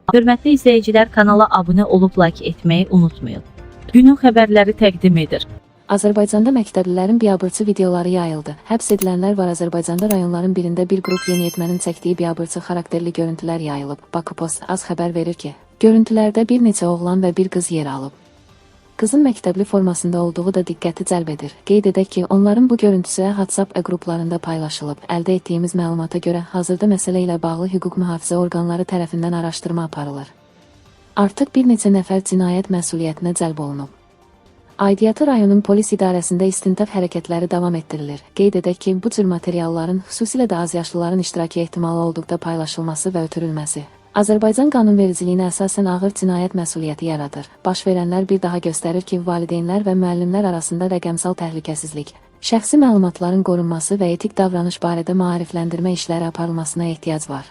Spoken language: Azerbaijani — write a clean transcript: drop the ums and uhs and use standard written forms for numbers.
Hörmətli izləyicilər, kanala abunə olub like etməyi unutmayın. Günün xəbərləri təqdim edir. Azərbaycanda məktəblilərin biabırçı videoları yayıldı. Həbs edilənlər var. Azərbaycanda rayonların birində bir qrup yeniyetmənin çəkdiyi biabırçı xarakterli görüntülər yayılıb. Bakıpost az xəbər verir ki, görüntülərdə bir neçə oğlan və bir qız yer alıb. Qızın məktəbli formasında olduğu da diqqəti cəlb edir. Qeyd edək ki, onların bu görüntüsü WhatsApp qruplarında paylaşılıb. Əldə etdiyimiz məlumata görə hazırda məsələ ilə bağlı hüquq mühafizə orqanları tərəfindən araşdırma aparılır. Artıq bir neçə nəfər cinayət məsuliyyətinə cəlb olunub. Aidiyyatı rayonun polis idarəsində istintaq hərəkətləri davam etdirilir. Qeyd edək ki, bu cür materialların, xüsusilə də azyaşlıların iştirakı ehtimalı olduqda paylaşılması və ötürülməsi Azərbaycan qanunvericiliyinə əsasən ağır cinayət məsuliyyəti yaradır. Baş verənlər bir daha göstərir ki, valideynlər və müəllimlər arasında rəqəmsal təhlükəsizlik, şəxsi məlumatların qorunması və etik davranış barədə maarifləndirmə işləri aparılmasına ehtiyac var.